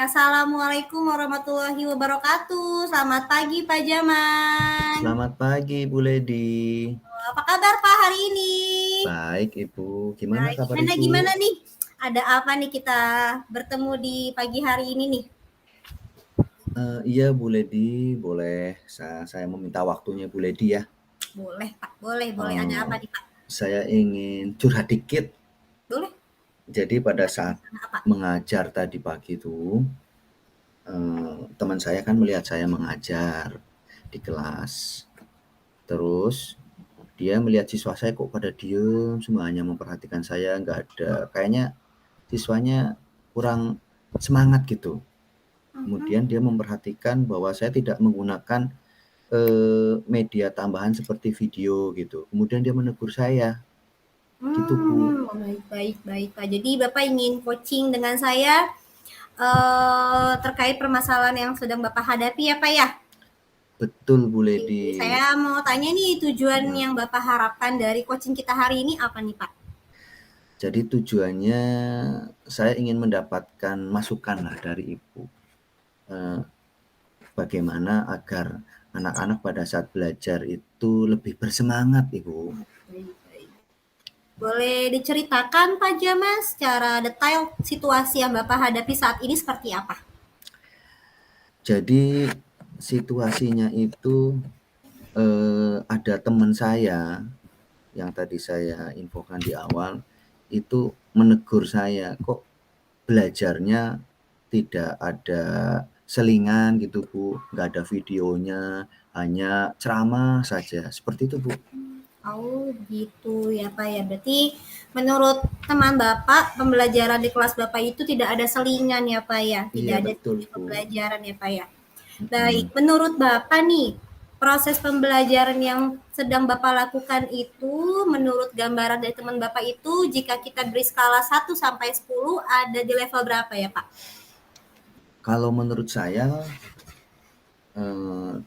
Assalamualaikum warahmatullahi wabarakatuh. Selamat pagi Pak Jaman. Selamat pagi Bu Lady. Apa kabar Pak hari ini? Baik Ibu, gimana Nah, kabar gimana Ibu? gimana nih? Ada apa nih kita bertemu di pagi hari ini nih? Iya Bu Lady, boleh saya meminta waktunya Bu Lady ya. Boleh Pak, boleh boleh. Ada Eh, apa nih Pak? saya ingin curhat dikit. Boleh? Jadi pada saat Ada apa? mengajar tadi pagi itu, teman saya kan melihat saya mengajar di kelas. Terus dia melihat siswa saya kok pada diem, semua hanya memperhatikan saya, nggak ada. Kayaknya siswanya kurang semangat gitu. Mhm. Kemudian dia memperhatikan bahwa saya tidak menggunakan, media tambahan seperti video gitu. Kemudian dia menegur saya, gitu Bu. Baik baik baik Pak. Jadi Bapak ingin coaching dengan saya terkait permasalahan yang sedang Bapak hadapi ya Pak ya? Betul Bu Oke, Lady. saya mau tanya nih tujuan Nah, yang Bapak harapkan dari coaching kita hari ini apa nih Pak? jadi tujuannya saya ingin mendapatkan masukan lah dari Ibu, eee, bagaimana agar anak-anak pada saat belajar itu lebih bersemangat Ibu. Baik, baik. Boleh diceritakan Pak Jamas secara detail situasi yang Bapak hadapi saat ini seperti apa? Jadi situasinya itu, ada teman saya yang tadi saya infokan di awal, itu menegur saya, "Kok belajarnya tidak ada selingan gitu Bu, nggak ada videonya, hanya ceramah saja." Seperti itu Bu. Oh gitu ya Pak ya. Berarti menurut teman Bapak pembelajaran di kelas Bapak itu tidak ada selingan ya Pak ya. Tidak Iya ada betul video Bu, pembelajaran ya Pak ya. Baik, mhm. menurut Bapak nih, proses pembelajaran yang sedang Bapak lakukan itu, menurut gambaran dari teman Bapak itu, jika kita beri skala 1 sampai 10, ada di level berapa ya, Pak? Kalau menurut saya,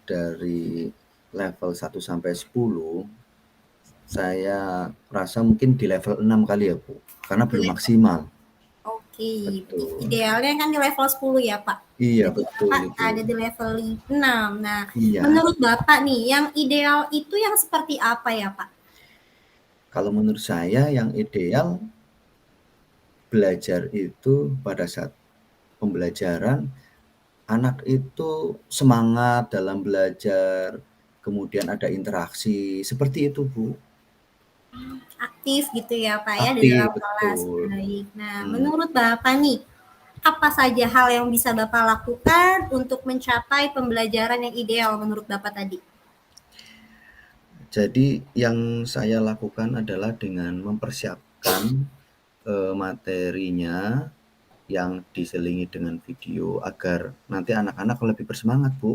dari level 1 sampai 10, saya rasa mungkin di level 6 kali ya Bu, karena Di belum level maksimal. Oke, berarti Betul. idealnya kan di level 10 ya, Pak. Iya Berarti betul Bapak itu. ada di level 6. Nah, Iya. menurut Bapak nih, yang ideal itu yang seperti apa ya, Pak? Kalau menurut saya yang ideal, belajar itu pada saat pembelajaran, anak itu semangat dalam belajar, kemudian ada interaksi, seperti itu Bu, Aktif gitu ya, Pak ya, di aktif, dalam kelas. betul. Baik. Nah, Mmm, menurut Bapak nih, apa saja hal yang bisa Bapak lakukan untuk mencapai pembelajaran yang ideal menurut Bapak tadi? jadi yang saya lakukan adalah dengan mempersiapkan, materinya yang diselingi dengan video agar nanti anak-anak lebih bersemangat Bu.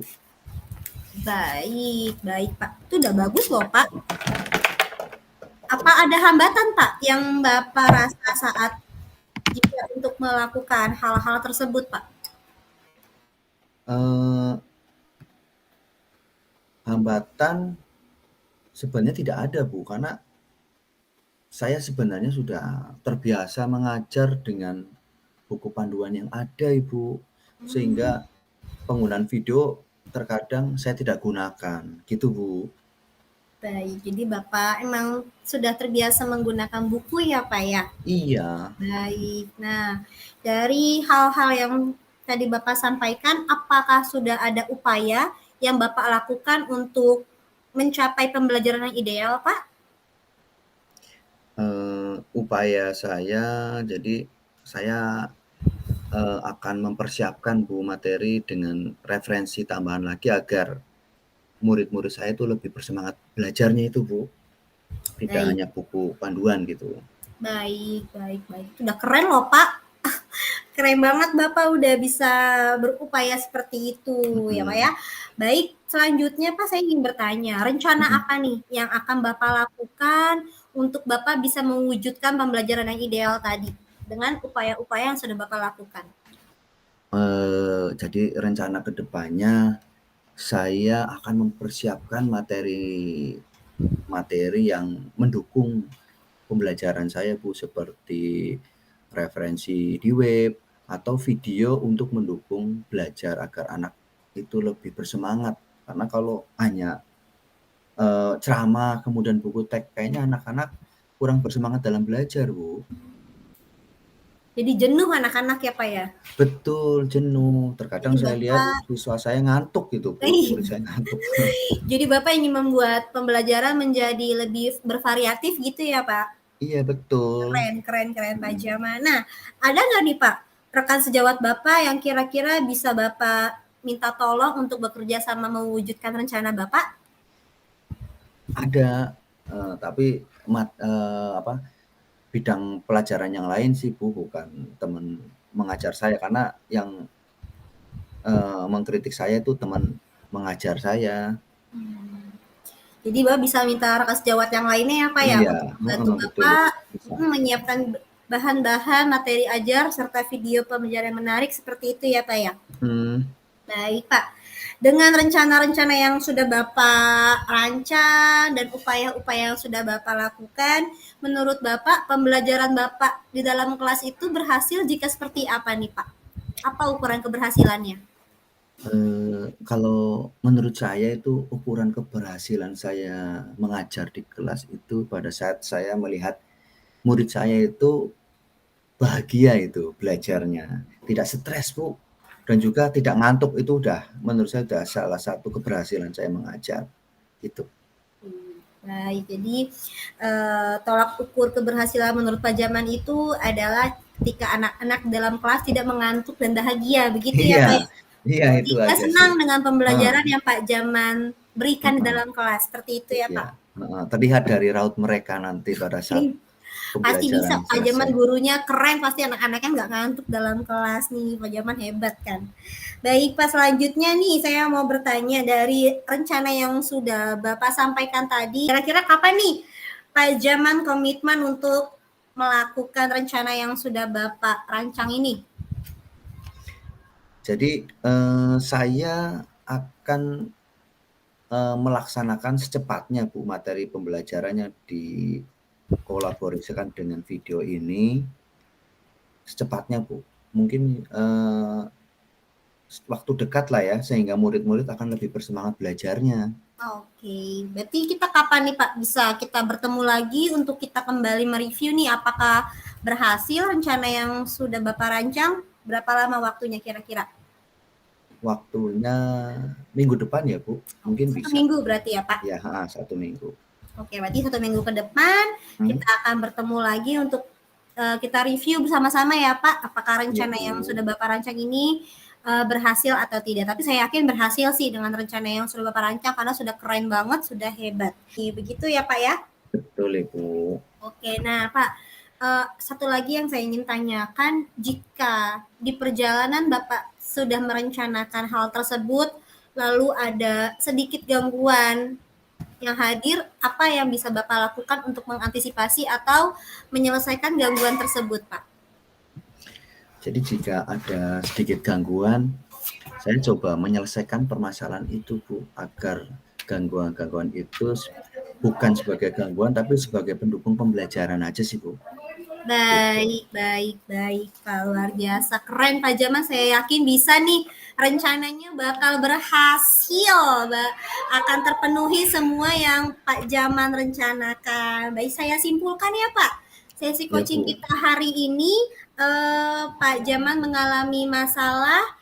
Baik, baik Pak. Itu udah bagus loh Pak. Apa ada hambatan Pak yang Bapak rasa saat jika untuk melakukan hal-hal tersebut Pak? Eee, Hambatan sebenarnya tidak ada Bu, karena saya sebenarnya sudah terbiasa mengajar dengan buku panduan yang ada Ibu, sehingga penggunaan video terkadang saya tidak gunakan, gitu Bu. Baik, jadi Bapak emang sudah terbiasa menggunakan buku ya Pak ya? Iya, Baik. Nah, dari hal-hal yang tadi Bapak sampaikan, apakah sudah ada upaya yang Bapak lakukan untuk mencapai pembelajaran yang ideal, Pak? upaya saya jadi saya, akan mempersiapkan Bu materi dengan referensi tambahan lagi agar murid-murid saya itu lebih bersemangat belajarnya itu Bu, tidak Baik, hanya buku panduan gitu. baik, baik, baik. Sudah keren loh, Pak. Keren banget Bapak udah bisa berupaya seperti itu ya Pak ya. Mhm, Baik, selanjutnya Pak saya ingin bertanya, rencana mhm. apa nih yang akan Bapak lakukan untuk Bapak bisa mewujudkan pembelajaran yang ideal tadi dengan upaya-upaya yang sudah Bapak lakukan? Jadi rencana ke depannya saya akan mempersiapkan materi yang mendukung pembelajaran saya Bu, seperti referensi di web, atau video untuk mendukung belajar agar anak itu lebih bersemangat. Karena kalau hanya, ceramah kemudian buku teks, kayaknya anak-anak kurang bersemangat dalam belajar, Bu. Jadi jenuh anak-anak ya, Pak, ya? Betul, jenuh. Terkadang Jadi saya lihat Bapak siswa saya ngantuk gitu, Bu, murid saya ngantuk. jadi Bapak ingin membuat pembelajaran menjadi lebih bervariatif gitu ya, Pak? Iya, betul. Keren keren keren, Pak Mhm. Jamal. Nah, ada nggak nih, Pak, rekan sejawat Bapak yang kira-kira bisa Bapak minta tolong untuk bekerja sama mewujudkan rencana Bapak? Ada, tapi apa, bidang pelajaran yang lain sih, Bu, bukan teman mengajar saya. Karena yang, mengkritik saya itu teman mengajar saya. Hmm. Jadi Bapak bisa minta rekan sejawat yang lainnya ya, Pak, ya, Iya, untuk membantu heeh, betul, Bapak bisa. menyiapkan bahan-bahan materi ajar serta video pembelajaran menarik seperti itu ya, Pak, ya? Mmm, Baik, Pak. Dengan rencana-rencana yang sudah Bapak rancang dan upaya-upaya yang sudah Bapak lakukan, menurut Bapak, pembelajaran Bapak di dalam kelas itu berhasil jika seperti apa nih, Pak? Apa ukuran keberhasilannya? kalau menurut saya itu ukuran keberhasilan saya mengajar di kelas itu pada saat saya melihat murid saya itu bahagia itu belajarnya, tidak stres, Bu, dan juga tidak ngantuk, itu udah menurut saya udah salah satu keberhasilan saya mengajar, gitu. Baik, jadi tolak ukur keberhasilan menurut Pak Jaman itu adalah ketika anak-anak dalam kelas tidak mengantuk dan bahagia, begitu ya, Iya, Pak, ya? iya itu Dia aja sih. senang dengan Heeh, pembelajaran yang Pak Jaman berikan di heeh, dalam kelas, seperti itu ya, iya, Pak? heeh, terlihat dari raut mereka nanti pada saat Pasti pembelajaran bisa, Pak Jaman selesai. gurunya keren, pasti anak-anaknya nggak ngantuk dalam kelas nih, Pak Jaman hebat kan. Baik, Pak, selanjutnya nih saya mau bertanya dari rencana yang sudah Bapak sampaikan tadi, kira-kira kapan nih Pak Jaman komitmen untuk melakukan rencana yang sudah Bapak rancang ini? Jadi, saya akan, melaksanakan secepatnya, Bu, materi pembelajarannya dikolaborasikan dengan video ini secepatnya, Bu. Mungkin, waktu dekat lah ya, sehingga murid-murid akan lebih bersemangat belajarnya. Oke, berarti kita kapan nih, Pak, bisa kita bertemu lagi untuk kita kembali mereview nih apakah berhasil rencana yang sudah Bapak rancang? Berapa lama waktunya kira-kira? Waktunya minggu depan ya, Bu, mungkin Satu bisa. minggu berarti ya, Pak? Ya, heeh, 1 minggu. Oke, berarti 1 minggu ke depan Mhm, kita akan bertemu lagi untuk kita review bersama-sama ya, Pak, apakah iya, rencana yang Bu. sudah Bapak rancang ini berhasil atau tidak. Tapi saya yakin berhasil sih dengan rencana yang sudah Bapak rancang karena sudah keren banget, sudah hebat. Begitu ya, Pak, ya? Betul, Ibu. Oke, nah, Pak, satu lagi yang saya ingin tanyakan, jika di perjalanan Bapak sudah merencanakan hal tersebut, lalu ada sedikit gangguan yang hadir, apa yang bisa Bapak lakukan untuk mengantisipasi atau menyelesaikan gangguan tersebut, Pak? Jadi jika ada sedikit gangguan, saya coba menyelesaikan permasalahan itu, Bu, agar gangguan-gangguan itu bukan sebagai gangguan, tapi sebagai pendukung pembelajaran aja sih, Bu, gitu. Baik, baik, baik, Pak, luar biasa. Keren, Pak Jaman, saya yakin bisa nih, rencananya bakal berhasil, akan terpenuhi semua yang Pak Jaman rencanakan. Baik, saya simpulkan ya, Pak. Sesi Ya, coaching Bu. kita hari ini, Pak Jaman mengalami masalah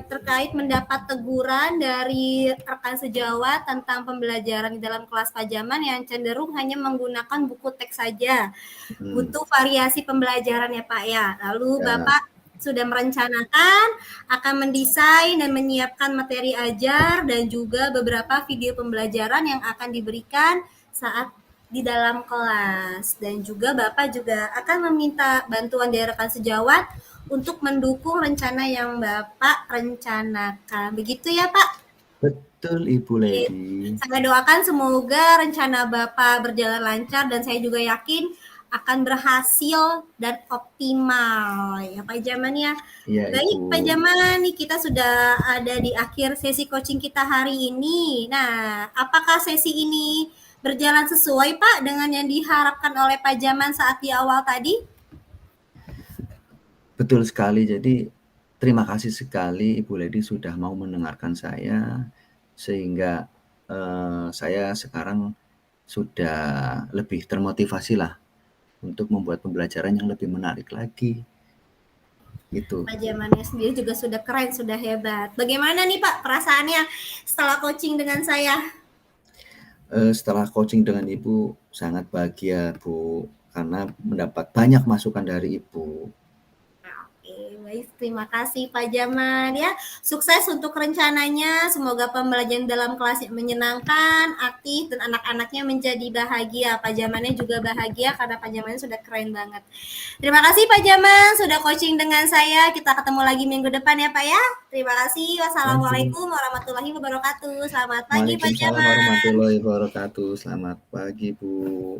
terkait mendapat teguran dari rekan sejawat tentang pembelajaran di dalam kelas Pak Jaman yang cenderung hanya menggunakan buku teks saja. Mhm, Butuh variasi pembelajaran ya, Pak, ya. Lalu ya, Bapak sudah merencanakan akan mendesain dan menyiapkan materi ajar dan juga beberapa video pembelajaran yang akan diberikan saat di dalam kelas. Dan juga Bapak juga akan meminta bantuan dari rekan sejawat untuk mendukung rencana yang Bapak rencanakan. Begitu ya, Pak? betul, Ibu Lady. Saya doakan semoga rencana Bapak berjalan lancar dan saya juga yakin akan berhasil dan optimal ya Pak Jaman ya. Iya, Baik Ibu. Pak Jaman, nih kita sudah ada di akhir sesi coaching kita hari ini. Nah, apakah sesi ini berjalan sesuai Pak dengan yang diharapkan oleh Pak Jaman saat di awal tadi? Betul sekali. Jadi terima kasih sekali Ibu Lady sudah mau mendengarkan saya, sehingga, saya sekarang sudah lebih termotivasi lah untuk membuat pembelajaran yang lebih menarik lagi, gitu. Pak Jamannya sendiri juga sudah keren, sudah hebat. Bagaimana nih Pak perasaannya setelah coaching dengan saya? Setelah coaching dengan Ibu sangat bahagia Bu, karena mendapat banyak masukan dari Ibu. Oke, baik. Terima kasih Pak Jaman ya. Sukses untuk rencananya. Semoga pembelajaran dalam kelas yang menyenangkan, aktif, dan anak-anaknya menjadi bahagia. Pak Jamannya juga bahagia karena Pak Jamannya sudah keren banget. Terima kasih Pak Jaman sudah coaching dengan saya. Kita ketemu lagi minggu depan ya Pak ya. Terima kasih. Maju. Wassalamualaikum warahmatullahi wabarakatuh. Selamat pagi Pak Waalaikumsalam Jaman. warahmatullahi wabarakatuh. Selamat pagi Bu.